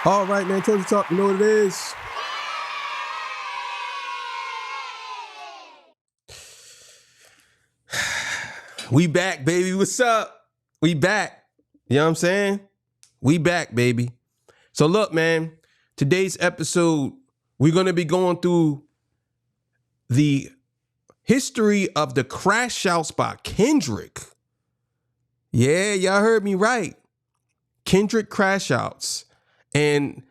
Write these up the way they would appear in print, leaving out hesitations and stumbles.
All right, man. Told you talk. You know what it is. We back, baby. What's up? We back. You know what I'm saying? We back, baby. So look, man. Today's episode, we're going to be going through the history of the crash outs by Kendrick. Yeah, y'all heard me right. Kendrick crash outs. And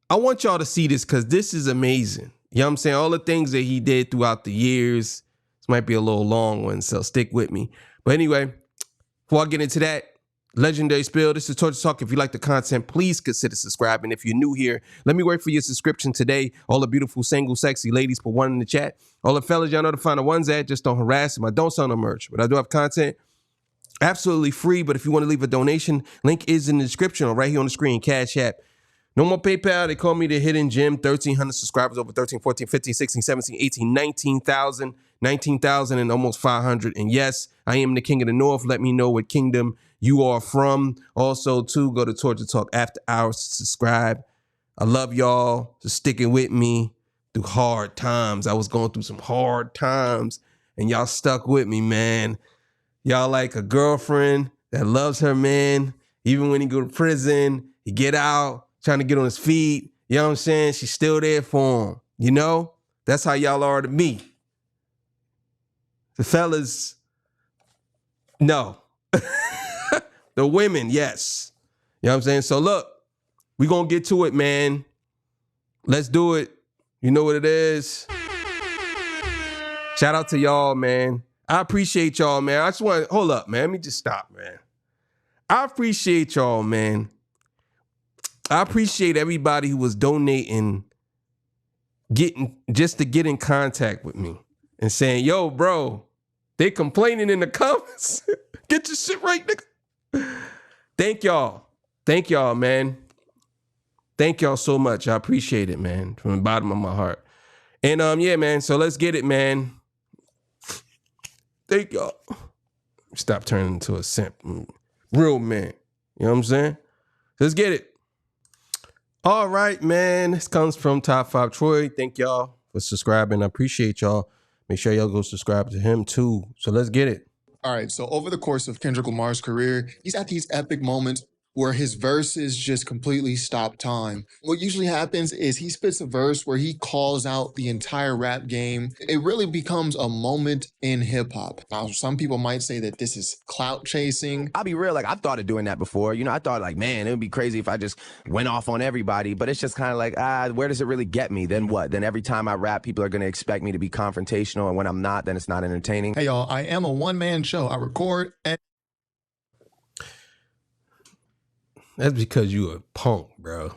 I want y'all to see this because this is amazing. You know what I'm saying? All the things that he did throughout the years. This might be a little long one, so stick with me. But anyway, before I get into that, legendary spill, this is Torture Talk. If you like the content, please consider subscribing. If you're new here, let me wait for your subscription today. All the beautiful, single, sexy ladies, put one in the chat. All the fellas, y'all know to find the ones at. Just don't harass them. I don't sell no merch, but I do have content absolutely free. But if you want to leave a donation, link is in the description or right here on the screen, Cash App. No more PayPal. They call me the hidden gem. 1,300 subscribers, over 13, 14, 15, 16, 17, 18, 19,000. 19,000 and almost 500. And yes, I am the king of the north. Let me know what kingdom you are from. Also, too, go to Torture Talk After Hours to subscribe. I love y'all for sticking with me through hard times. I was going through some hard times, and y'all stuck with me, man. Y'all like a girlfriend that loves her man. Even when he go to prison, he get out, trying to get on his feet. You know what I'm saying? She's still there for him. You know? That's how y'all are to me. The fellas, no. The women, yes. You know what I'm saying? So look, we gonna get to it, man. Let's do it. You know what it is. Shout out to y'all, man. I appreciate y'all, man. I just want to, hold up, man. Let me just stop, man. I appreciate y'all, man. I appreciate everybody who was donating, just to get in contact with me and saying, yo, bro, they complaining in the comments. Get your shit right, nigga. Thank y'all. Thank y'all, man. Thank y'all so much. I appreciate it, man, from the bottom of my heart. And yeah, man, so let's get it, man. Thank y'all. Stop turning into a simp. Real man. You know what I'm saying? Let's get it. All right, man. This comes from Top 5 Troy. Thank y'all for subscribing. I appreciate y'all. Make sure y'all go subscribe to him too. So let's get it. All right, so over the course of Kendrick Lamar's career, he's at these epic moments where his verses just completely stop time. What usually happens is he spits a verse where he calls out the entire rap game. It really becomes a moment in hip hop. Now, some people might say that this is clout chasing. I'll be real, like I've thought of doing that before. You know, I thought like, man, it would be crazy if I just went off on everybody, but it's just kind of like, where does it really get me? Then what? Then every time I rap, people are going to expect me to be confrontational, and when I'm not, then it's not entertaining. Hey y'all, I am a one-man show. I record and That's because you a punk, bro.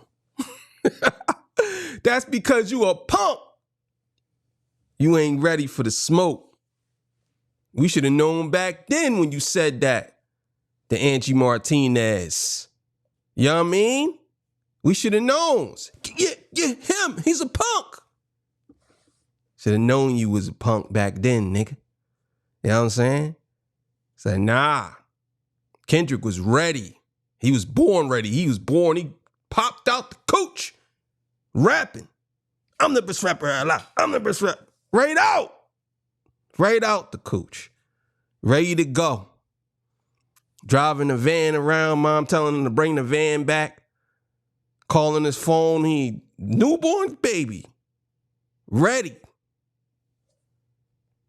That's because you a punk. You ain't ready for the smoke. We should have known back then when you said that. The Angie Martinez. You know what I mean? We should have known. Yeah, him. He's a punk. Should have known you was a punk back then, nigga. You know what I'm saying? Said, nah. Kendrick was ready. He was born ready. He popped out the coach, rapping. I'm the best rapper alive. I'm the best rapper. Right out the coach. Ready to go. Driving the van around, mom telling him to bring the van back. Calling his phone, he newborn baby. Ready.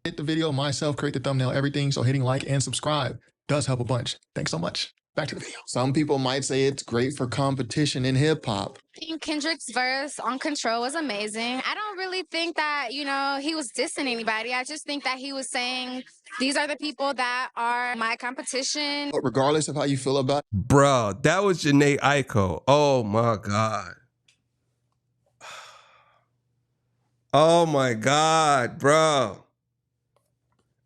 hit the video myself, create the thumbnail, everything. So hitting like and subscribe does help a bunch. Thanks so much. Back to the video. Some people might say it's great for competition in hip hop. I think Kendrick's verse on Control was amazing. I don't really think that, he was dissing anybody. I just think that he was saying, these are the people that are my competition. But regardless of how you feel about it, Bro, that was Janae Aiko. Oh my God. Oh my God, bro.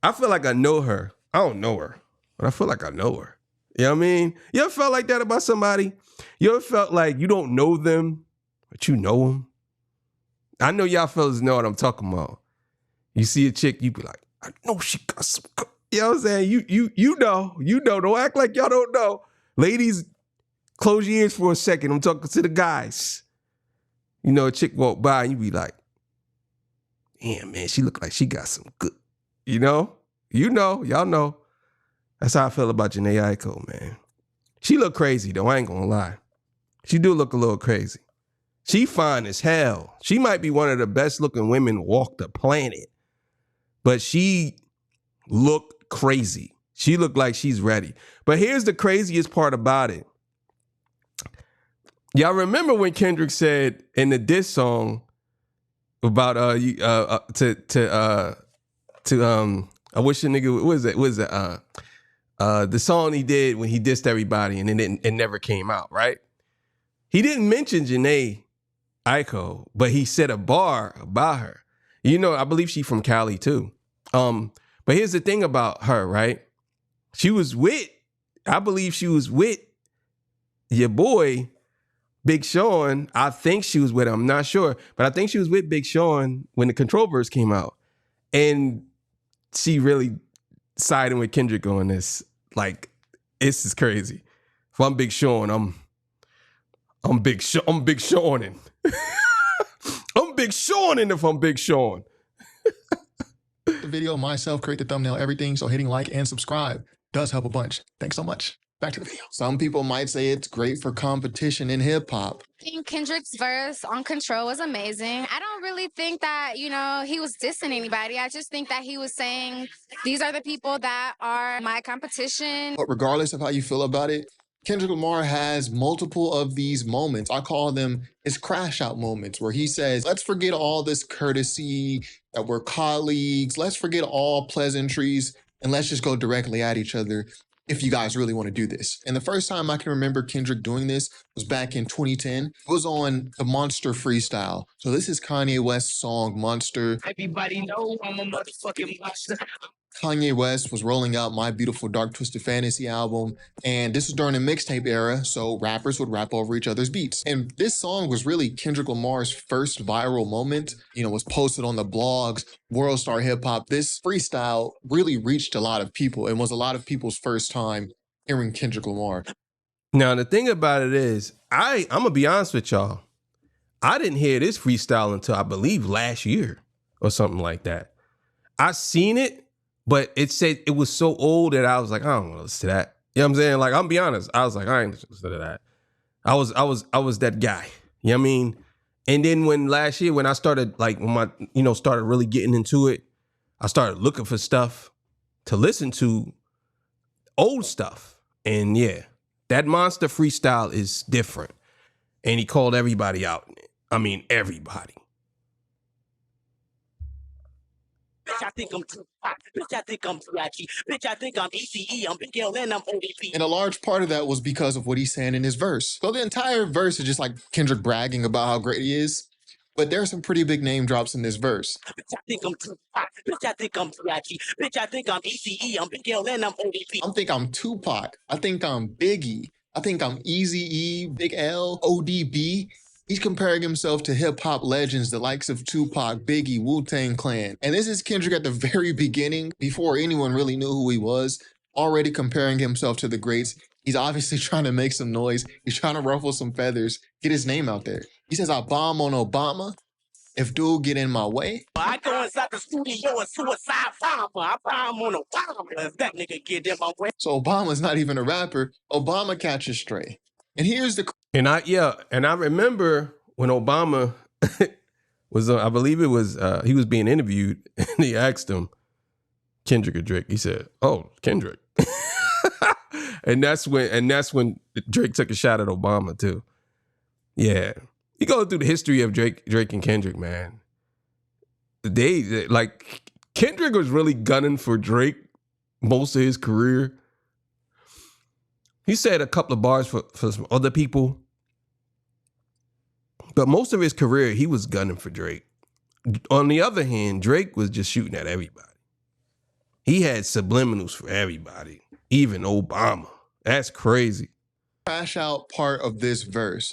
I feel like I know her. I don't know her, but I feel like I know her. You know what I mean? You ever felt like that about somebody? You ever felt like you don't know them, but you know them? I know y'all fellas know what I'm talking about. You see a chick, you be like, I know she got some, you know what I'm saying? You know, don't act like y'all don't know. Ladies, Close your ears for a second. I'm talking to the guys. You know, a chick walk by and you be like, damn, man, she look like she got some good, you know? Y'all know. That's how I feel about Janae Aiko, man. She look crazy, though. I ain't gonna lie. She do look a little crazy. She fine as hell. She might be one of the best looking women walk the planet. But she looked crazy. She looked like she's ready. But here's the craziest part about it. Y'all remember when Kendrick said in the diss song about I wish a nigga, what is it? The song he did when he dissed everybody and it never came out, right? He didn't mention Janae Aiko, but he said a bar about her. You know, I believe she's from Cali too. But here's the thing about her, right? I believe she was with your boy, Big Sean. I think she was with him. I'm not sure. But I think she was with Big Sean when the Control verse came out. And she really siding with Kendrick on this. Like, this is crazy. If I'm Big Sean, I'm Big Seanin'. I'm Big Seanin' if I'm Big Sean. The video myself, create the thumbnail, everything. So hitting like and subscribe does help a bunch. Thanks so much. Back to the video. Some people might say it's great for competition in hip hop. I think Kendrick's verse on Control was amazing. I don't really think that, he was dissing anybody. I just think that he was saying these are the people that are my competition. But regardless of how you feel about it, Kendrick Lamar has multiple of these moments. I call them his crash out moments where he says, let's forget all this courtesy, that we're colleagues. Let's forget all pleasantries and let's just go directly at each other if you guys really want to do this. And the first time I can remember Kendrick doing this was back in 2010. It was on the Monster freestyle. So this is Kanye West's song, Monster. Everybody know I'm a motherfucking monster. Kanye West was rolling out My Beautiful Dark Twisted Fantasy album, and this was during the mixtape era, so rappers would rap over each other's beats. And this song was really Kendrick Lamar's first viral moment, was posted on the blogs, World Star Hip Hop. This freestyle really reached a lot of people and was a lot of people's first time hearing Kendrick Lamar. Now, the thing about it is, I'm going to be honest with y'all. I didn't hear this freestyle until I believe last year or something like that. I seen it, but it said it was so old that I was like, I don't want to listen to that. You know what I'm saying? Like, I'm be honest. I was like, I ain't listening to that. I was that guy. You know what I mean? And then when last year, when I started, like, when my, started really getting into it, I started looking for stuff to listen to, old stuff. And yeah, that Monster freestyle is different. And he called everybody out. I mean, everybody. Bitch, I think I'm too hot. Bitch, I think I'm flashy. Bitch, I think I'm ECE. I'm Big L and I'm ODP. And a large part of that was because of what he's saying in his verse. So the entire verse is just like Kendrick bragging about how great he is. But there are some pretty big name drops in this verse. Bitch, I think I'm too hot. Bitch, I think I'm flashy. Bitch, I think I'm ECE. I'm Big L and I'm ODP. I think I'm Tupac. I think I'm Biggie. I think I'm Eazy-E, Big L, ODB. He's comparing himself to hip-hop legends, the likes of Tupac, Biggie, Wu-Tang Clan. And this is Kendrick at the very beginning, before anyone really knew who he was, already comparing himself to the greats. He's obviously trying to make some noise. He's trying to ruffle some feathers, get his name out there. He says, I bomb on Obama. If dude get in my way. I go inside the studio and suicide bomber. I bomb on Obama. If that nigga get in my way. So Obama's not even a rapper. Obama catches stray. And here's the... And I remember when Obama was, I believe it was, he was being interviewed and he asked him, Kendrick or Drake? He said, oh, Kendrick. and that's when Drake took a shot at Obama too. Yeah. You go through the history of Drake and Kendrick, man. They like, Kendrick was really gunning for Drake most of his career. He said a couple of bars for some other people. But most of his career, he was gunning for Drake. On the other hand, Drake was just shooting at everybody. He had subliminals for everybody, even Obama. That's crazy. Crash out part of this verse.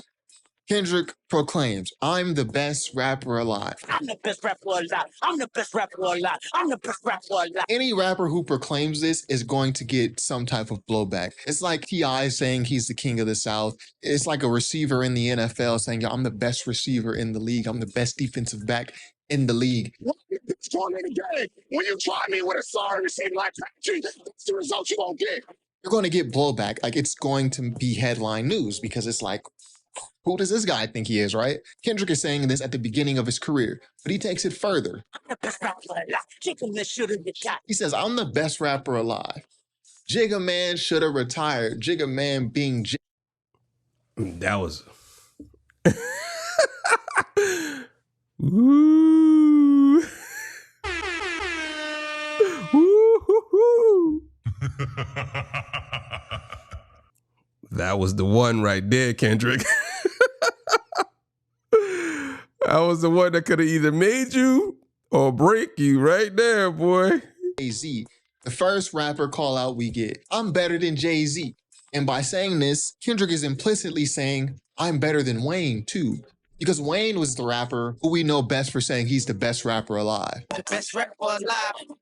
Kendrick proclaims, I'm the best rapper alive. I'm the best rapper alive. I'm the best rapper alive. I'm the best rapper alive. Any rapper who proclaims this is going to get some type of blowback. It's like T.I. saying he's the king of the South. It's like a receiver in the NFL saying, yo, I'm the best receiver in the league. I'm the best defensive back in the league. It's going in the game. When you try me with a sorry receiver like Patrick, that's the result you won't get. You're going to get blowback. Like, it's going to be headline news because it's like, who does this guy think he is, right? Kendrick is saying this at the beginning of his career, but he takes it further. I'm the best rapper alive. Chicken that should have been shot. He says, I'm the best rapper alive. Jigga Man should have retired. Jigga Man being That was. Ooh. Ooh. That was the one right there, Kendrick. That was the one that could have either made you or break you right there, boy. Jay-Z. The first rapper call out we get. I'm better than Jay-Z. And by saying this, Kendrick is implicitly saying, I'm better than Wayne too. Because Wayne was the rapper who we know best for saying he's the best rapper alive. The best rapper alive.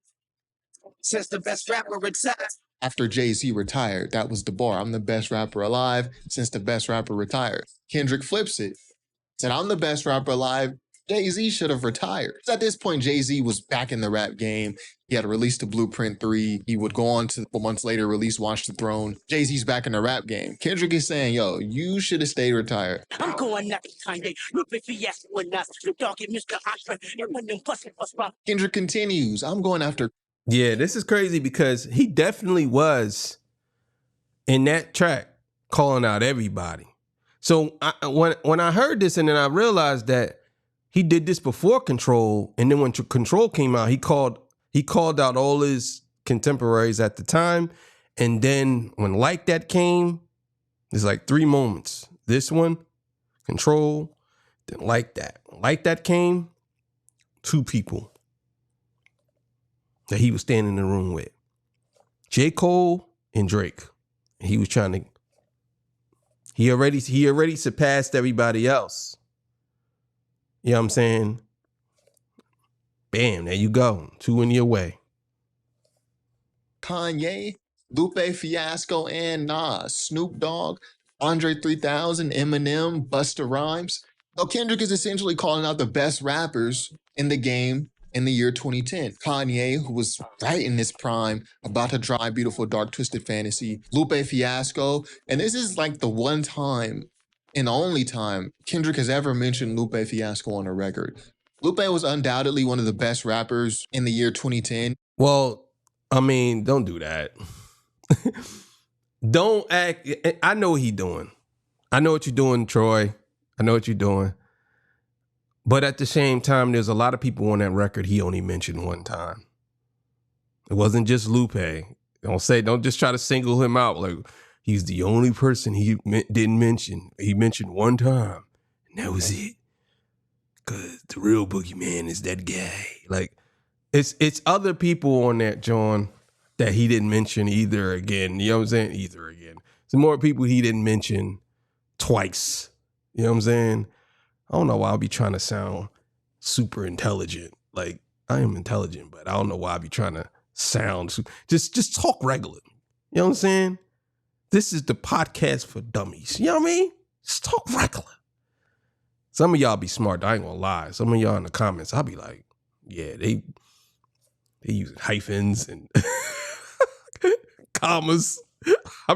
Since the best rapper retired. After Jay-Z retired, that was the bar. I'm the best rapper alive since the best rapper retired. Kendrick flips it. Said, I'm the best rapper alive. Jay-Z should have retired. At this point, Jay-Z was back in the rap game. He had released the Blueprint 3. He would go on to, months later, release Watch the Throne. Jay-Z's back in the rap game. Kendrick is saying, yo, you should have stayed retired. I'm going after Kanye. Lupe Fiasco and us. The dog and Mr. Andre. And when them busting bust by. Kendrick continues, I'm going after. Yeah, this is crazy because he definitely was in that track calling out everybody. So when I heard this and then I realized that he did this before Control, and then when Control came out, he called out all his contemporaries at the time, and then when Like That came, there's like 3 moments. This one, Control, then Like That. When Like That came, 2 people that he was standing in the room with, J. Cole and Drake. And he was trying to. He already surpassed everybody else. You know what I'm saying? Bam, there you go. 2 in your way. Kanye, Lupe Fiasco, and Nas, Snoop Dogg, Andre 3000, Eminem, Busta Rhymes. Now, Kendrick is essentially calling out the best rappers in the game in the year 2010. Kanye, who was right in his prime, about to drop Beautiful Dark Twisted Fantasy, Lupe Fiasco, and this is like the one time and the only time Kendrick has ever mentioned Lupe Fiasco on a record. Lupe was undoubtedly one of the best rappers in the year 2010. Well, I mean, don't do that. Don't act. I know what he's doing. I know what you're doing, Troy. I know what you're doing. But at the same time, there's a lot of people on that record he only mentioned one time. It wasn't just Lupe. Don't just try to single him out like he's the only person he didn't mention. He mentioned one time, and that was it. Because the real boogeyman is that guy. Like, it's other people on that, John, that he didn't mention either again. You know what I'm saying? Either again. Some more people he didn't mention twice. You know what I'm saying? I don't know why I'll be trying to sound super intelligent. Like, I am intelligent, but I don't know why I'll be trying to sound just talk regular. You know what I'm saying? This is the podcast for dummies. You know what I mean? Just talk regular. Some of y'all be smart. I ain't gonna lie. Some of y'all in the comments, I'll be like, yeah, they using hyphens and commas. I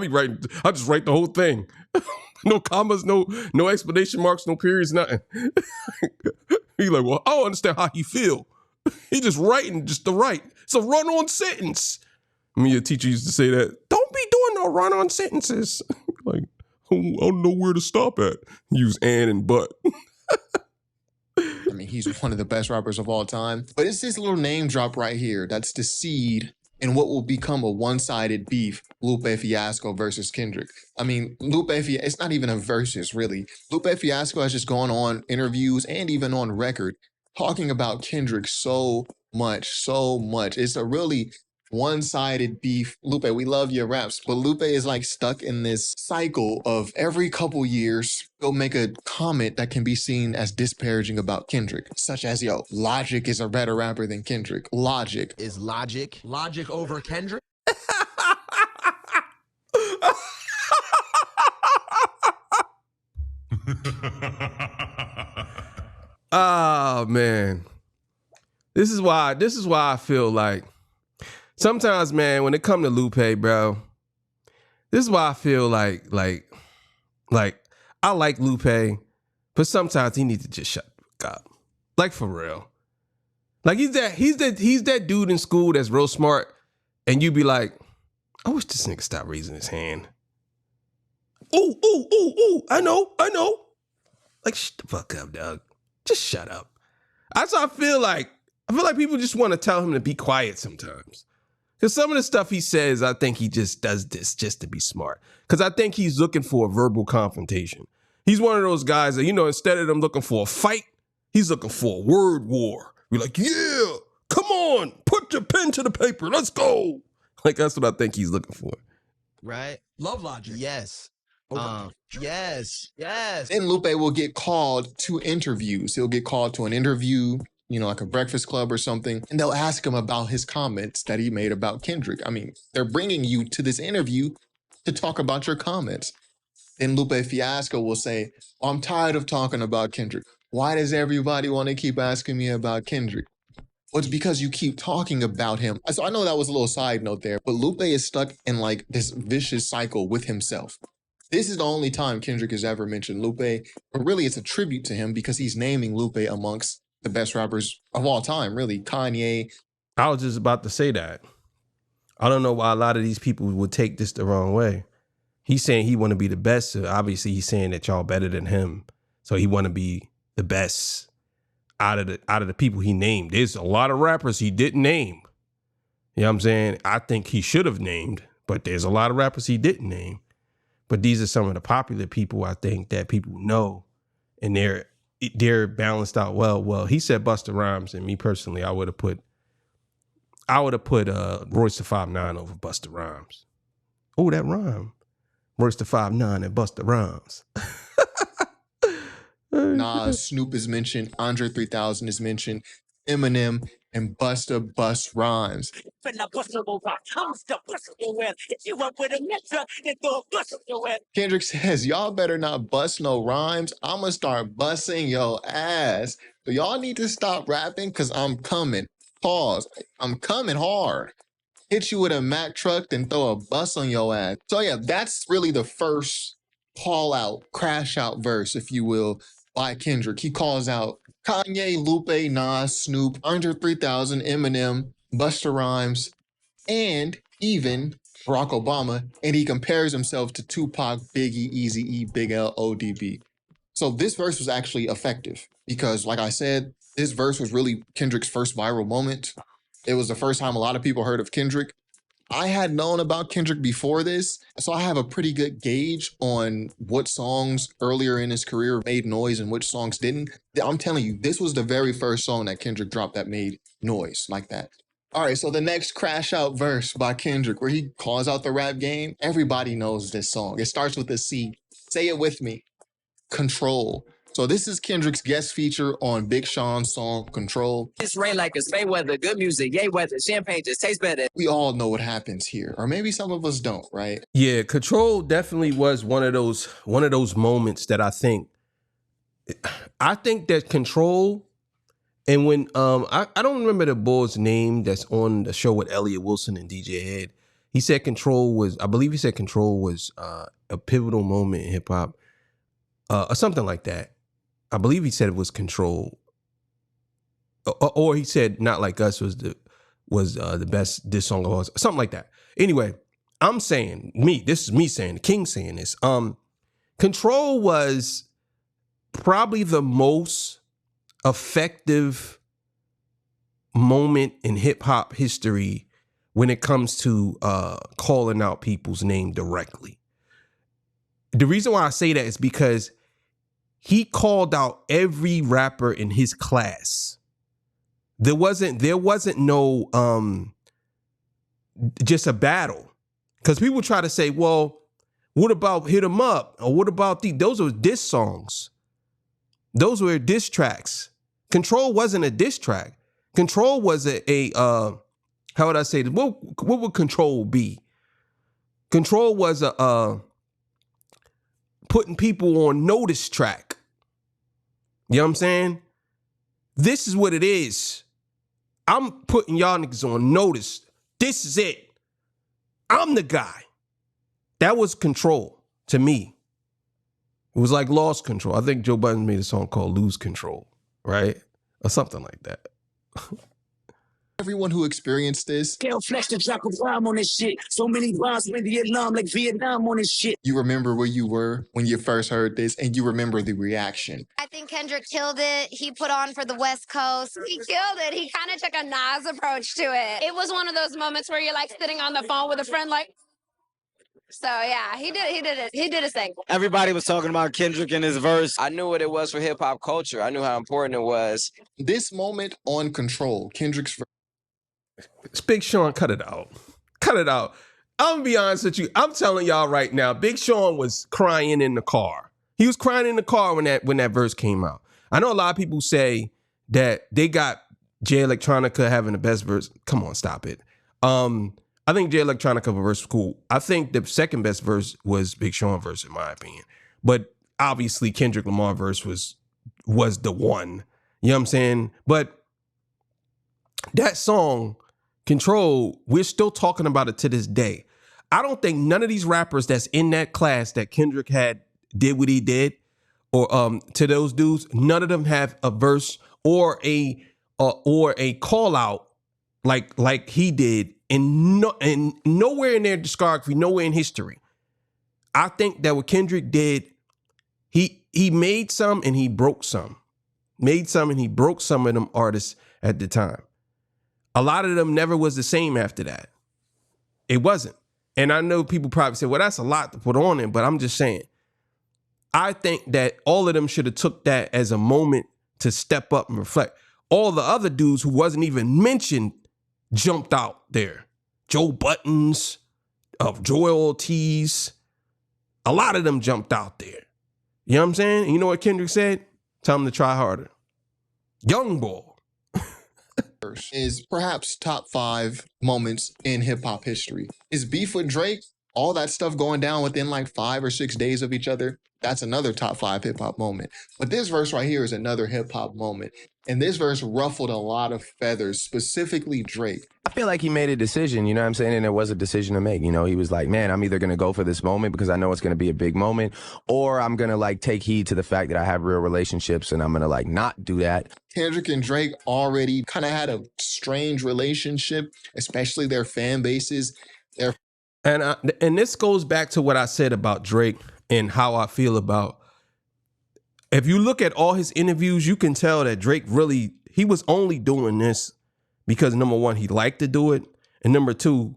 just write the whole thing. No commas, no explanation marks, no periods, nothing. He like, well, I don't understand how he feel. He just writing just to write. It's a run-on sentence. Me, a teacher used to say that. Don't be doing no run-on sentences. Like, I don't know where to stop at. Use and but. I mean, he's one of the best rappers of all time. But it's this little name drop right here that's the seed in what will become a one-sided beef, Lupe Fiasco versus Kendrick. I mean, it's not even a versus, really. Lupe Fiasco has just gone on interviews and even on record talking about Kendrick so much. It's a really one-sided beef. Lupe, we love your raps, but Lupe is like stuck in this cycle of every couple years, he'll make a comment that can be seen as disparaging about Kendrick, such as, yo, Logic is a better rapper than Kendrick. Logic. Is Logic over Kendrick? Oh man. This is why I feel like sometimes, man, when it come to Lupe, bro, this is why I feel like I like Lupe, but sometimes he needs to just shut the fuck up. Like for real. Like he's that dude in school that's real smart, and you be like, I wish this nigga stopped raising his hand. Ooh, I know. Like, shut the fuck up, dog. Just shut up. That's how I feel like people just want to tell him to be quiet sometimes. Because some of the stuff he says, I think he just does this just to be smart. Because I think he's looking for a verbal confrontation. He's one of those guys that, instead of them looking for a fight, he's looking for a word war. You're like, yeah, come on, put your pen to the paper, let's go. Like, that's what I think he's looking for. Right? Love Logic. Yes. Yes. Then Lupe will get called to interviews. He'll get called to an interview, like a Breakfast Club or something, and they'll ask him about his comments that he made about Kendrick. I mean, they're bringing you to this interview to talk about your comments. Then Lupe Fiasco will say, I'm tired of talking about Kendrick. Why does everybody want to keep asking me about Kendrick? Well, it's because you keep talking about him. So I know that was a little side note there, but Lupe is stuck in like this vicious cycle with himself. This is the only time Kendrick has ever mentioned Lupe, but really it's a tribute to him because he's naming Lupe amongst the best rappers of all time, really. Kanye. I was just about to say that. I don't know why a lot of these people would take this the wrong way. He's saying he want to be the best. So obviously, he's saying that y'all better than him. So he want to be the best out of the people he named. There's a lot of rappers he didn't name. You know what I'm saying? I think he should have named, but there's a lot of rappers he didn't name. But these are some of the popular people I think that people know, and they're balanced out well. Well, he said Busta Rhymes, and me personally, I would have put Royce the 5'9" over Busta Rhymes. Oh, that rhyme. Royce the 5'9" and Busta Rhymes. Nas, Snoop is mentioned, Andre 3000 is mentioned, Eminem, and Busta Bust Rhymes. Kendrick says, y'all better not bust no rhymes. I'ma start busting your ass. So y'all need to stop rapping because I'm coming. Pause. I'm coming hard. Hit you with a Mack truck, then throw a bus on your ass. So yeah, that's really the first call out, crash out verse, if you will, by Kendrick. He calls out Kanye, Lupe, Nas, Snoop, Andre 3000, Eminem, Busta Rhymes, and even Barack Obama, and he compares himself to Tupac, Biggie, Eazy-E, Big L, ODB. So this verse was actually effective because, like I said, this verse was really Kendrick's first viral moment. It was the first time a lot of people heard of Kendrick. I had known about Kendrick before this, so I have a pretty good gauge on what songs earlier in his career made noise and which songs didn't. I'm telling you, this was the very first song that Kendrick dropped that made noise like that. All right, so the next crash out verse by Kendrick, where he calls out the rap game, everybody knows this song. It starts with a C. Say it with me. Control. So this is Kendrick's guest feature on Big Sean's song, Control. It's rain like it's May weather, good music, yay weather, champagne just tastes better. We all know what happens here, or maybe some of us don't, right? Yeah, Control definitely was one of those moments that I think that Control, and when I don't remember the boy's name that's on the show with Elliot Wilson and DJ Head. He said Control was a pivotal moment in hip hop, or something like that. I believe he said it was Control, or he said Not Like Us was the best diss song of all, something like that. Anyway, I'm saying this is me saying, the King saying this. Control was probably the most effective moment in hip hop history when it comes to calling out people's name directly. The reason why I say that is because he called out every rapper in his class. There wasn't no just a battle. Because people try to say, well, what about Hit 'Em Up? Or what about those were diss songs. Those were diss tracks. Control wasn't a diss track. Control was a how would I say this? What would Control be? Control was a putting people on notice track. You know what I'm saying? This is what it is. I'm putting y'all niggas on notice. This is it. I'm the guy. That was Control to me. It was like Lost Control. I think Joe Budden made a song called Lose Control, right? Or something like that. Everyone who experienced this, Scale flex to drop a rhyme on this shit. So many rhymes in Vietnam, like Vietnam on this shit. you remember where you were when you first heard this, and you remember the reaction. I think Kendrick killed it. He put on for the West Coast. He killed it. He kind of took a Nas approach to it. It was one of those moments where you're like sitting on the phone with a friend, like. So yeah, he did his thing. Everybody was talking about Kendrick in his verse. I knew what it was for hip hop culture. I knew how important it was. This moment on Control, Kendrick's Big Sean, cut it out. Cut it out. I'm gonna be honest with you. I'm telling y'all right now, Big Sean was crying in the car. He was crying in the car when that verse came out. I know a lot of people say that they got Jay Electronica having the best verse. Come on, stop it. I think Jay Electronica verse was cool. I think the second best verse was Big Sean verse, in my opinion. But obviously Kendrick Lamar verse was the one. You know what I'm saying? But that song, Control, we're still talking about it to this day. I don't think none of these rappers that's in that class that Kendrick had did what he did, or to those dudes, none of them have a verse or a call out like he did, and nowhere in their discography, nowhere in history. I think that what Kendrick did, he made some and he broke some. Made some and he broke some of them artists at the time. A lot of them never was the same after that. It wasn't. And I know people probably say, well, that's a lot to put on it, but I'm just saying. I think that all of them should have took that as a moment to step up and reflect. All the other dudes who wasn't even mentioned jumped out there. Joe Buttons, Joel Ortiz, a lot of them jumped out there. You know what I'm saying? And you know what Kendrick said? Tell them to try harder. Young boy. is perhaps top 5 moments in hip hop history. His beef with Drake, all that stuff going down within like 5 or 6 days of each other, that's another top 5 hip hop moment. But this verse right here is another hip hop moment. And this verse ruffled a lot of feathers, specifically Drake. I feel like he made a decision, you know what I'm saying? And it was a decision to make. You know, he was like, man, I'm either going to go for this moment because I know it's going to be a big moment, or I'm going to like take heed to the fact that I have real relationships and I'm going to like not do that. Kendrick and Drake already kind of had a strange relationship, especially their fan bases. And this goes back to what I said about Drake and how I feel about. If you look at all his interviews, you can tell that Drake really, he was only doing this because number one, he liked to do it. And number two,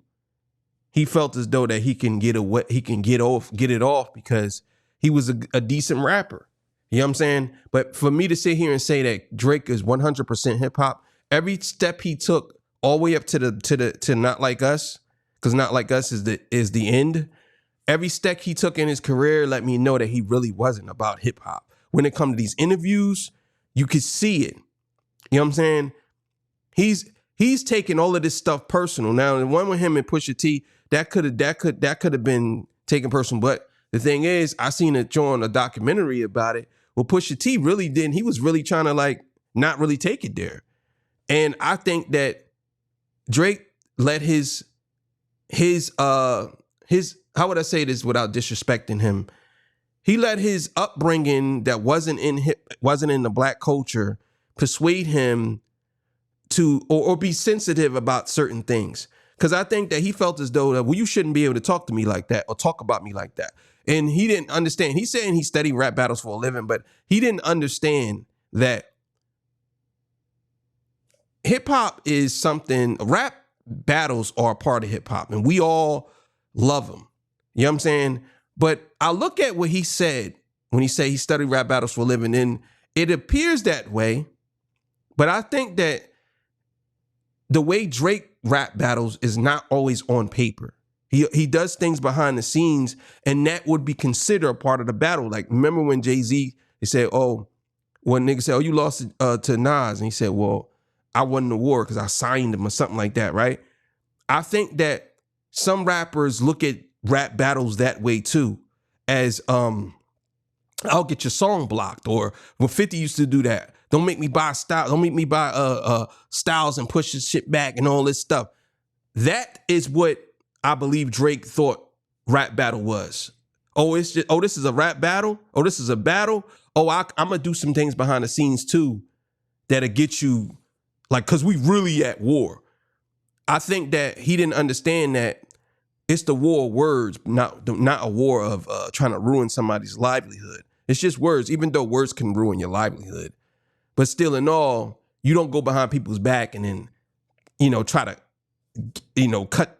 he felt as though that he can get it off because he was a decent rapper. You know what I'm saying? But for me to sit here and say that Drake is 100% hip hop, every step he took all the way up to Not Like Us, because Not Like Us is the end. Every step he took in his career let me know that he really wasn't about hip hop. When it comes to these interviews, you could see it. You know what I'm saying? He's taking all of this stuff personal. Now, the one with him and Pusha T, that could have been taken personal. But the thing is, I seen it on a documentary about it. Well, Pusha T really didn't. He was really trying to like not really take it there. And I think that Drake let his how would I say this without disrespecting him? He let his upbringing that wasn't in the black culture persuade him to or be sensitive about certain things. Because I think that he felt as though that, well, you shouldn't be able to talk to me like that or talk about me like that. And he didn't understand. He's saying he studied rap battles for a living, but he didn't understand that hip hop is something, rap battles are a part of hip hop and we all love them. You know what I'm saying? But I look at what he said when he said he studied rap battles for a living, and it appears that way. But I think that the way Drake rap battles is not always on paper. He does things behind the scenes, and that would be considered a part of the battle. Like, remember when Jay-Z, they said, oh, one nigga said, oh, you lost to Nas. And he said, well, I won the war because I signed him or something like that, right? I think that some rappers look at rap battles that way too, as I'll get your song blocked, or when 50 used to do that. Don't make me buy style. Don't make me buy styles and push this shit back and all this stuff. That is what I believe Drake thought rap battle was. Oh, it's just, oh, this is a rap battle. Oh, this is a battle. Oh, I'm gonna do some things behind the scenes too that'll get you, like, cause we really at war. I think that he didn't understand that it's the war of words, not a war of trying to ruin somebody's livelihood. It's just words, even though words can ruin your livelihood. But still in all, you don't go behind people's back and then, try to,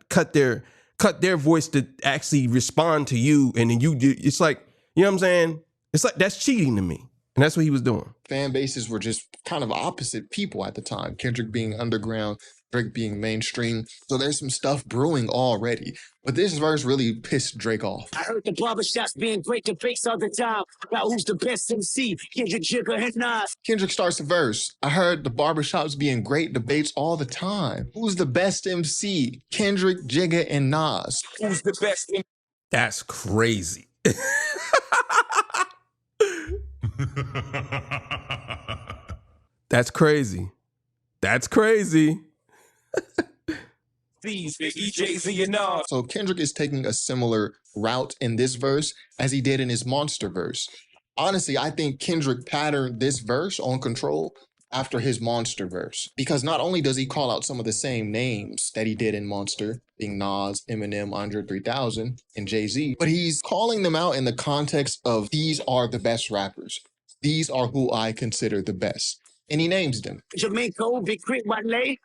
cut their voice to actually respond to you. And then it's like, you know what I'm saying? It's like, that's cheating to me. And that's what he was doing. Fan bases were just kind of opposite people at the time. Kendrick being underground, Drake being mainstream. So there's some stuff brewing already. But this verse really pissed Drake off. I heard the barbershops being great debates all the time about who's the best MC, Kendrick, Jigga, and Nas. Kendrick starts the verse. I heard the barbershops being great debates all the time. Who's the best MC? Kendrick, Jigga, and Nas. Who's the best MC? That's crazy. That's crazy. That's crazy. So Kendrick is taking a similar route in this verse as he did in his Monster verse. Honestly, I think Kendrick patterned this verse on Control after his Monster verse, because not only does he call out some of the same names that he did in Monster, being Nas, Eminem, Andre 3000, and Jay-Z, but he's calling them out in the context of these are the best rappers. These are who I consider the best. And he names them. Jamaica, Big Crit, Wale,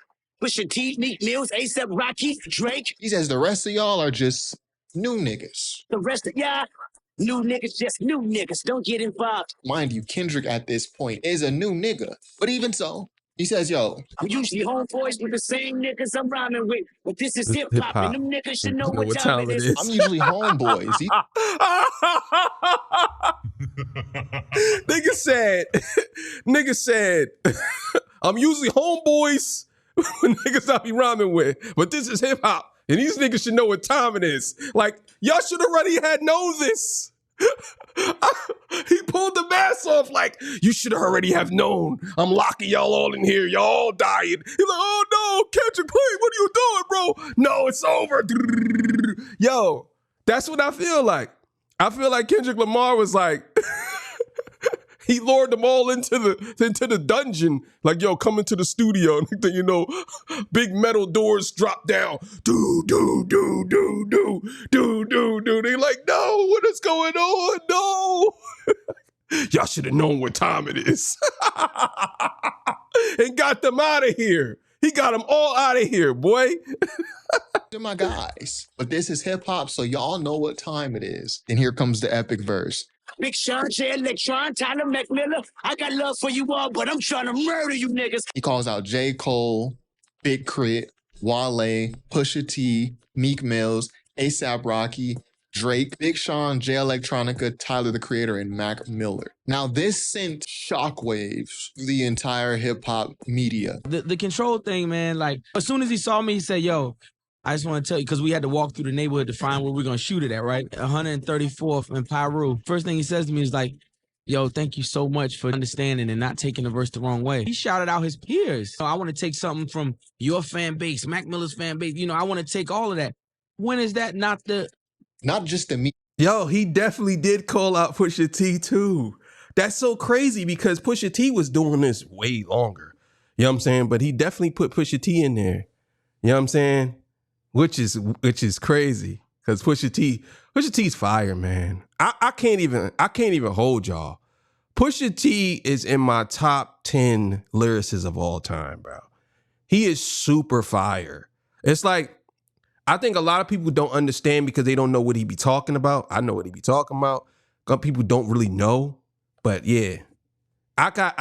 Pusha T, Meek Mills, A$AP Rocky, Drake. He says the rest of y'all are just new niggas. The rest of y'all, new niggas, just new niggas. Don't get involved. Mind you, Kendrick at this point is a new nigga. But even so, he says, yo, I'm usually homeboys with the same niggas I'm rhyming with, but this is hip-hop, and them niggas should know what time it is. I'm usually homeboys. Nigga said, I'm usually homeboys with niggas I be rhyming with, but this is hip hop, and these niggas should know what time it is. Like, y'all should already had known this. He pulled the mask off like, you should already have known. I'm locking y'all all in here. Y'all all dying. He's like, oh no, Kendrick, please, what are you doing, bro? No, it's over. Yo, that's what I feel like. I feel like Kendrick Lamar was like, he lured them all into the dungeon. Like, yo, come into the studio. And big metal doors drop down. Do. They like, no, what is going on? No. Y'all should have known what time it is. And got them out of here. He got them all out of here, boy. They're my guys. But this is hip hop, so y'all know what time it is. And here comes the epic verse. Big Sean, J. Electron, Tyler McMillan. I got love for you all, but I'm trying to murder you niggas. He calls out J. Cole, Big Crit, Wale, Pusha T, Meek Mills, A$AP Rocky, Drake, Big Sean, J Electronica, Tyler the Creator, and Mac Miller. Now, this sent shockwaves through the entire hip-hop media. The Control thing, man, like, as soon as he saw me, he said, yo, I just want to tell you, because we had to walk through the neighborhood to find where we're going to shoot it at, right? 134th and Pyru. First thing he says to me is like, yo, thank you so much for understanding and not taking the verse the wrong way. He shouted out his peers. So I want to take something from your fan base, Mac Miller's fan base. I want to take all of that. When is that not just the me? Yo, he definitely did call out Pusha T too. That's so crazy because Pusha T was doing this way longer. You know what I'm saying? But he definitely put Pusha T in there. You know what I'm saying? Which is crazy because Pusha T's fire, man. I can't even hold y'all. Pusha T is in my top 10 lyricists of all time, bro. He is super fire. It's like, I think a lot of people don't understand because they don't know what he be talking about. I know what he be talking about. Some people don't really know, but yeah, I got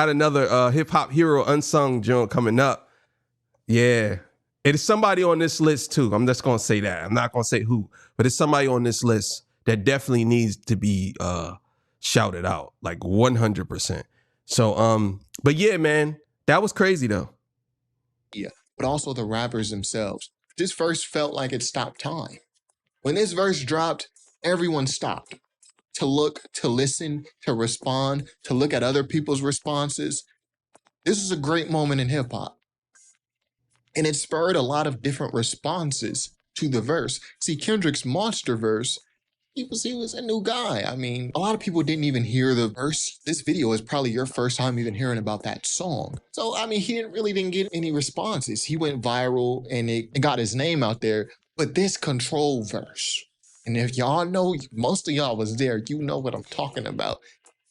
another hip hop hero unsung joint coming up Yeah. It is somebody on this list too. I'm just gonna say that. I'm not gonna say who, but it's somebody on this list that definitely needs to be shouted out, like 100%. So but yeah, man, that was crazy though. Yeah, but also the rappers themselves. This verse felt like it stopped time. When this verse dropped, everyone stopped to look, to listen, to respond, to look at other people's responses. This is a great moment in hip hop. And it spurred a lot of different responses to the verse. See, Kendrick's monster verse, he was a new guy. I mean, a lot of people didn't even hear the verse. This video is probably your first time even hearing about that song. So, I mean, he didn't get any responses. He went viral and it got his name out there. But this control verse, and if y'all know, most of y'all was there, you know what I'm talking about.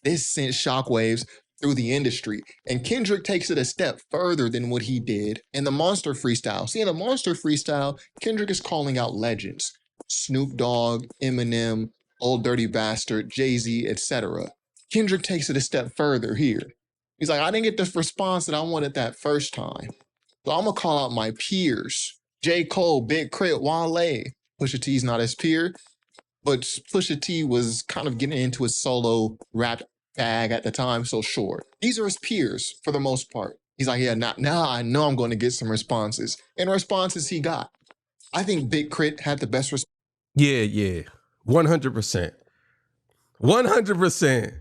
This sent shockwaves through the industry. And Kendrick takes it a step further than what he did in the Monster Freestyle. See, in the Monster Freestyle, Kendrick is calling out legends. Snoop Dogg, Eminem, Old Dirty Bastard, Jay-Z, etc. Kendrick takes it a step further here. He's like, I didn't get the response that I wanted that first time. So I'm gonna call out my peers. J. Cole, Big Crit, Wale. Pusha T's not his peer, but Pusha T was kind of getting into his solo rap bag at the time, so sure. These are his peers for the most part. He's like, yeah, now I know I'm going to get some responses. And responses he got. I think Big Crit had the best response. Yeah. 100%. 100%.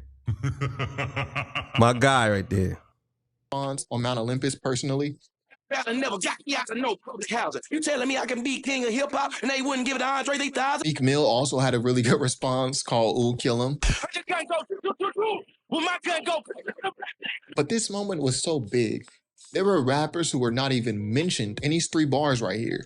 My guy right there. On Mount Olympus personally. I never got me out of no public housing. You telling me I can be king of hip hop and they wouldn't give it to Andre 3000? Meek Mill also had a really good response called Ooh, Kill Him. I just can't go. Well, my gun go. But this moment was so big. There were rappers who were not even mentioned in these 3 bars right here.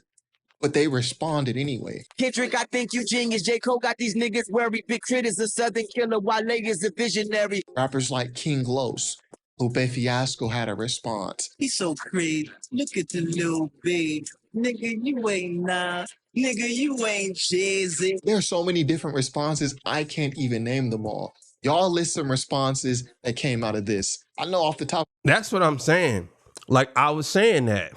But they responded anyway. Kendrick, I think you genius. J. Cole got these niggas worried. Big Crit is a southern killer. Wale is a visionary. Rappers like King Los, Lupe Fiasco had a response. He's so crazy. Look at the little babe. Nigga, you ain't nah. Nigga, you ain't Jay-Z. There are so many different responses, I can't even name them all. Y'all list some responses that came out of this. I know off the top. That's what I'm saying. Like I was saying that.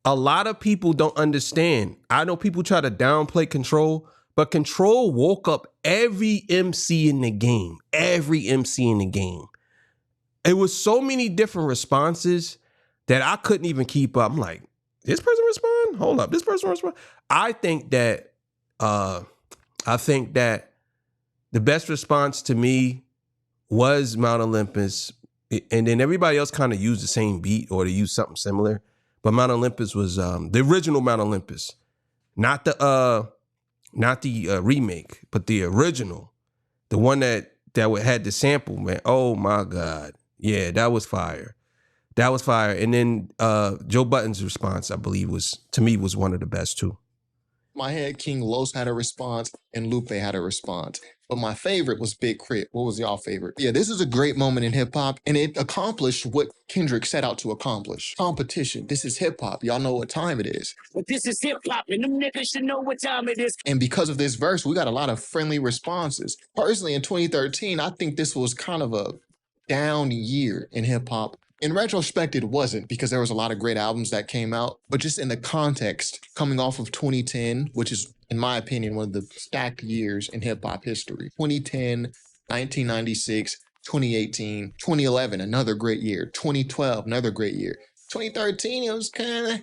A lot of people don't understand. I know people try to downplay Control, but Control woke up every MC in the game. Every MC in the game. It was so many different responses that I couldn't even keep up. I'm like, this person respond? Hold up, this person respond? I think that the best response to me was Mount Olympus, and then everybody else kind of used the same beat or they used something similar. But Mount Olympus was the original Mount Olympus, not the remake, but the original, the one that had the sample. Man, oh my God, yeah, that was fire. That was fire. And then Joe Budden's response, I believe, was one of the best too. My head, King Los had a response and Lupe had a response. But my favorite was Big Crit. What was y'all favorite? Yeah, this is a great moment in hip hop and it accomplished what Kendrick set out to accomplish. Competition. This is hip hop. Y'all know what time it is. But this is hip hop and them niggas should know what time it is. And because of this verse, we got a lot of friendly responses. Personally, in 2013, I think this was kind of a down year in hip hop. In retrospect, it wasn't because there was a lot of great albums that came out, but just in the context, coming off of 2010, which is, in my opinion, one of the stacked years in hip hop history. 2010, 1996, 2018, 2011, another great year. 2012, another great year. 2013, it was kind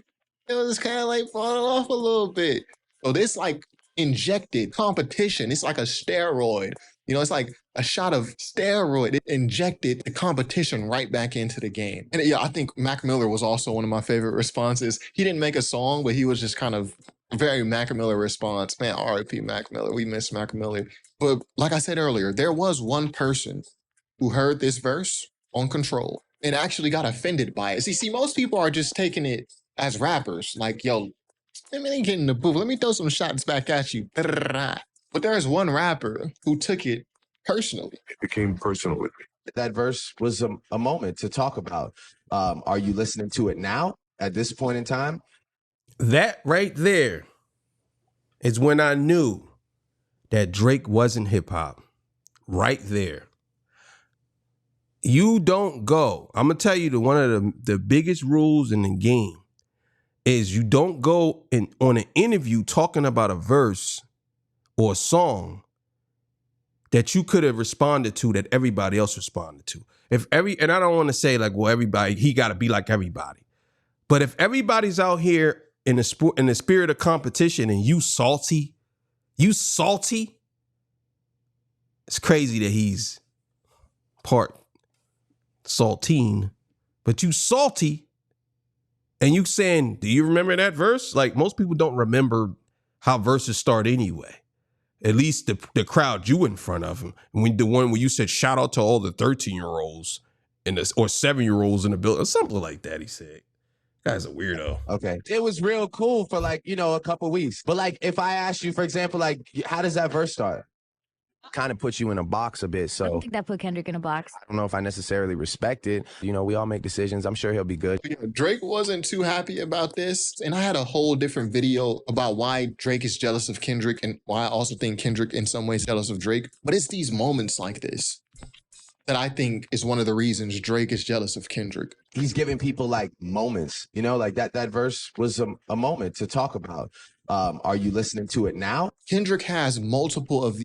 of like falling off a little bit. So this like injected competition. It's like a steroid. You know, it's like a shot of steroid. It injected the competition right back into the game. And yeah, I think Mac Miller was also one of my favorite responses. He didn't make a song, but he was just kind of a very Mac Miller response. Man, R.I.P. Mac Miller. We miss Mac Miller. But like I said earlier, there was one person who heard this verse on Control and actually got offended by it. See, most people are just taking it as rappers. Like, yo, let me get in the booth. Let me throw some shots back at you. But there is one rapper who took it personally. It became personal with me. That verse was a moment to talk about. Are you listening to it now at this point in time? That right there is when I knew that Drake wasn't hip hop. Right there. You don't go. I'm going to tell you one of the biggest rules in the game is you don't go on an interview talking about a verse or a song that you could have responded to that everybody else responded to. And I don't want to say like, well, everybody, he got to be like everybody. But if everybody's out here in the spirit of competition and you salty, it's crazy that he's part saltine, but you salty and you saying, do you remember that verse? Like most people don't remember how verses start anyway. At least the crowd you in front of him. The one where you said shout out to all the 13-year-olds or 7-year-olds in the building, or something like that. He said, "Guy's a weirdo." Okay, it was real cool for like a couple weeks. But like, if I ask you, for example, like, how does that verse start? Kind of puts you in a box a bit. So I don't think that put Kendrick in a box. I don't know if I necessarily respect it. We all make decisions. I'm sure he'll be good. Drake wasn't too happy about this. And I had a whole different video about why Drake is jealous of Kendrick and why I also think Kendrick in some ways jealous of Drake. But it's these moments like this that I think is one of the reasons Drake is jealous of Kendrick. He's giving people like moments, like that verse was a moment to talk about. Are you listening to it now? Kendrick has multiple of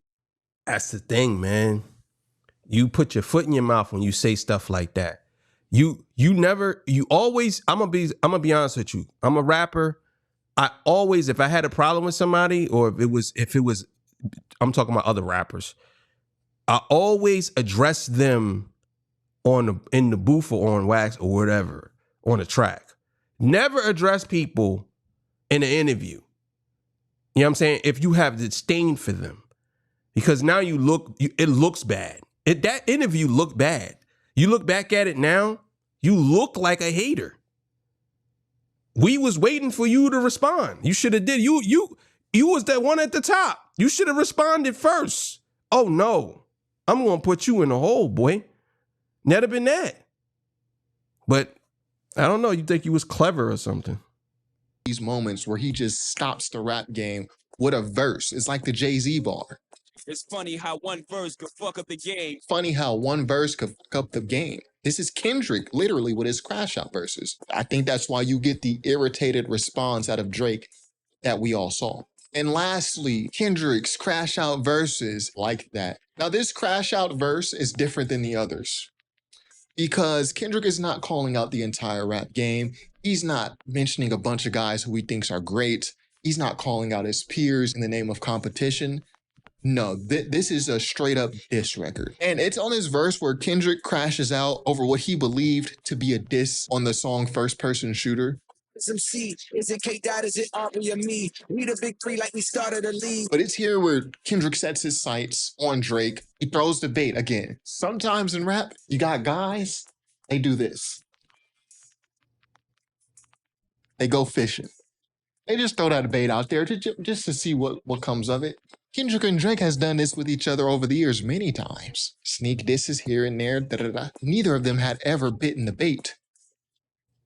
That's the thing, man. You put your foot in your mouth when you say stuff like that. You always, I'm gonna be honest with you. I'm a rapper. I always, if I had a problem with somebody, or if it was, I'm talking about other rappers, I always address them in the booth or on wax or whatever, on a track. Never address people in an interview. You know what I'm saying? If you have disdain for them. Because now it looks bad. That interview looked bad. You look back at it now, you look like a hater. We was waiting for you to respond. You should have did. You was that one at the top. You should have responded first. Oh no, I'm gonna put you in a hole, boy. Never been that. But I don't know. You think you was clever or something? These moments where he just stops the rap game with a verse. It's like the Jay-Z bar. It's funny how one verse could fuck up the game. Funny how one verse could fuck up the game. This is Kendrick, literally, with his crash out verses. I think that's why you get the irritated response out of Drake that we all saw. And lastly, Kendrick's crash out verses like that. Now, this crash out verse is different than the others because Kendrick is not calling out the entire rap game. He's not mentioning a bunch of guys who he thinks are great. He's not calling out his peers in the name of competition. No, this is a straight up diss record. And it's on this verse where Kendrick crashes out over what he believed to be a diss on the song First Person Shooter. MC, is it K-Dot, is it Aubrey or me? We the big three like we started a league. But it's here where Kendrick sets his sights on Drake. He throws the bait again. Sometimes in rap, you got guys, they do this. They go fishing. They just throw that bait out there just to see what comes of it. Kendrick and Drake has done this with each other over the years many times. Sneak disses here and there, da-da-da. Neither of them had ever bitten the bait.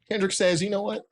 Kendrick says, you know what?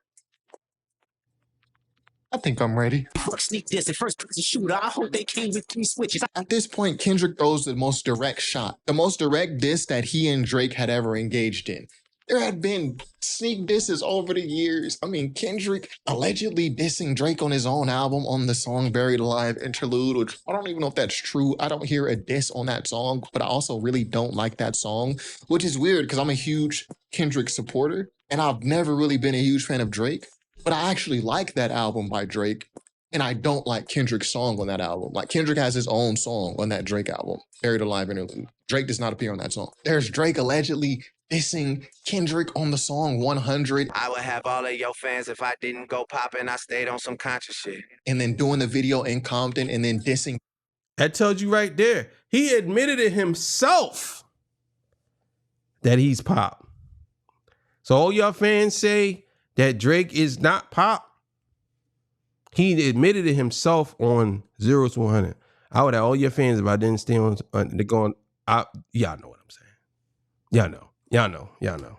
I think I'm ready. Sneak this at first person shooter. I hope they came with 3 switches. At this point, Kendrick throws the most direct shot, the most direct diss that he and Drake had ever engaged in. There had been sneak disses over the years. I mean, Kendrick allegedly dissing Drake on his own album on the song Buried Alive interlude, which I don't even know if that's true. I don't hear a diss on that song, but I also really don't like that song, which is weird because I'm a huge Kendrick supporter and I've never really been a huge fan of Drake, but I actually like that album by Drake. And I don't like Kendrick's song on that album. Like Kendrick has his own song on that Drake album, Buried Alive interlude. Drake does not appear on that song. There's Drake allegedly dissing Kendrick on the song 100. I would have all of your fans if I didn't go popping. I stayed on some conscious shit. And then doing the video in Compton and then dissing. That tells you right there. He admitted it himself that he's pop. So all y'all fans say that Drake is not pop. He admitted it himself on 0 to 100. I would have all your fans if I didn't stay on. They're going. Y'all know what I'm saying. Y'all know. Y'all know.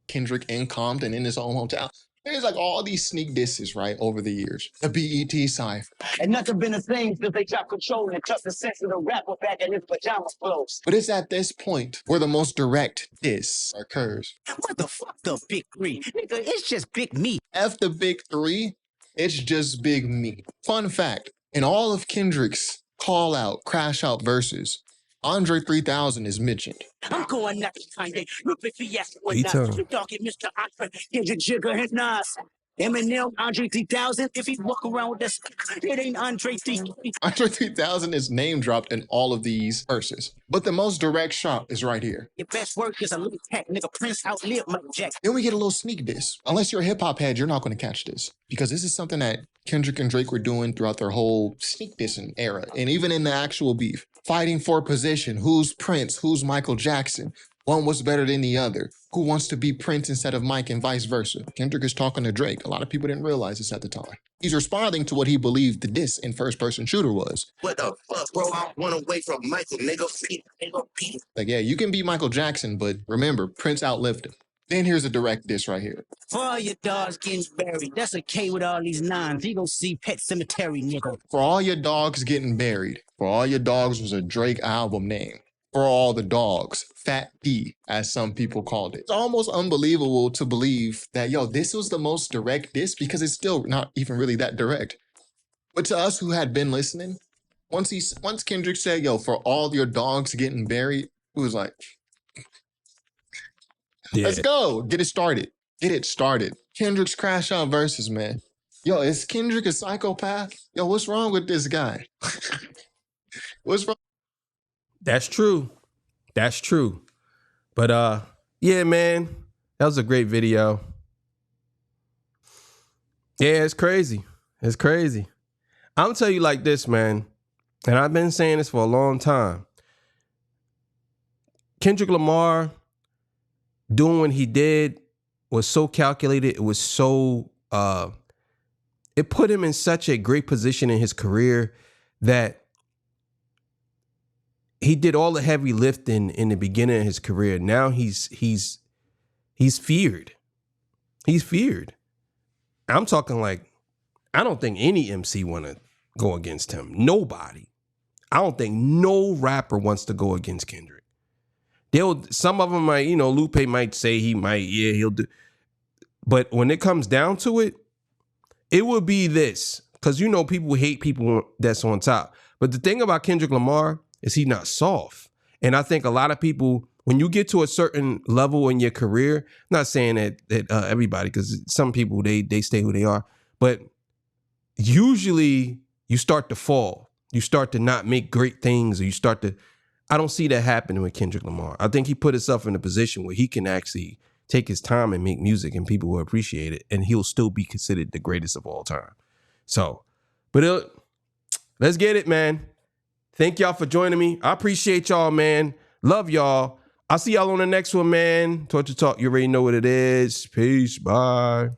Kendrick in Compton in his own hometown. There's like all these sneak disses, right, over the years. The BET cipher. And nothing been a thing since they dropped control and took the sense of the rapper back in his pajamas clothes. But it's at this point where the most direct diss occurs. What the fuck the big three? Nigga, it's just big me. F the big three, it's just big me. Fun fact, in all of Kendrick's call out, crash out verses, Andre 3000 is mentioned. I'm going next Kanye. Lupe Fiasco He and too. Nas. You talking Mr. Andre, Kendrick Jigga and Nas. Eminem, Andre 3000. If he walk around with this, it ain't Andre 3000. Andre 3000 is name dropped in all of these verses. But the most direct shot is right here. Your best work is a little tech, nigga. Prince outlived Michael Jackson. Then we get a little sneak diss. Unless you're a hip hop head, you're not going to catch this. Because this is something that Kendrick and Drake were doing throughout their whole sneak dissing era. And even in the actual beef. Fighting for position. Who's Prince? Who's Michael Jackson? One was better than the other. Who wants to be Prince instead of Mike and vice versa? Kendrick is talking to Drake. A lot of people didn't realize this at the time. He's responding to what he believed the diss in first-person shooter was. What the fuck, bro? I went away from Michael, nigga. Like, yeah, you can be Michael Jackson, but remember, Prince outlived him. Then here's a direct diss right here. For all your dogs getting buried, that's a K with all these nines. You go see Pet Cemetery, nigga. For All Your Dogs Getting Buried. For All Your Dogs was a Drake album name. For All the Dogs, Fat D, as some people called it. It's almost unbelievable to believe that, yo, this was the most direct diss because it's still not even really that direct. But to us who had been listening, once Kendrick said, yo, for all your dogs getting buried, it was like, let's go, get it started. Get it started. Kendrick's crash out verses, man. Yo, is Kendrick a psychopath? Yo, what's wrong with this guy? What's wrong? That's true. That's true. But yeah, man, that was a great video. Yeah, it's crazy. It's crazy. I'm gonna tell you like this, man, and I've been saying this for a long time. Kendrick Lamar doing what he did was so calculated. It was so it put him in such a great position in his career that he did all the heavy lifting in the beginning of his career. Now he's feared. He's feared. I'm talking like, I don't think any MC want to go against him. Nobody. I don't think no rapper wants to go against Kendrick. Some of them might, Lupe might say he'll do. But when it comes down to it, it would be this. Because people hate people that's on top. But the thing about Kendrick Lamar is he's not soft. And I think a lot of people, when you get to a certain level in your career, I'm not saying that everybody, because some people, they stay who they are, but usually you start to fall. You start to not make great things, or you start to, I don't see that happening with Kendrick Lamar. I think he put himself in a position where he can actually take his time and make music and people will appreciate it, and he'll still be considered the greatest of all time. So, but let's get it, man. Thank y'all for joining me. I appreciate y'all, man. Love y'all. I'll see y'all on the next one, man. Torture Talk, you already know what it is. Peace. Bye.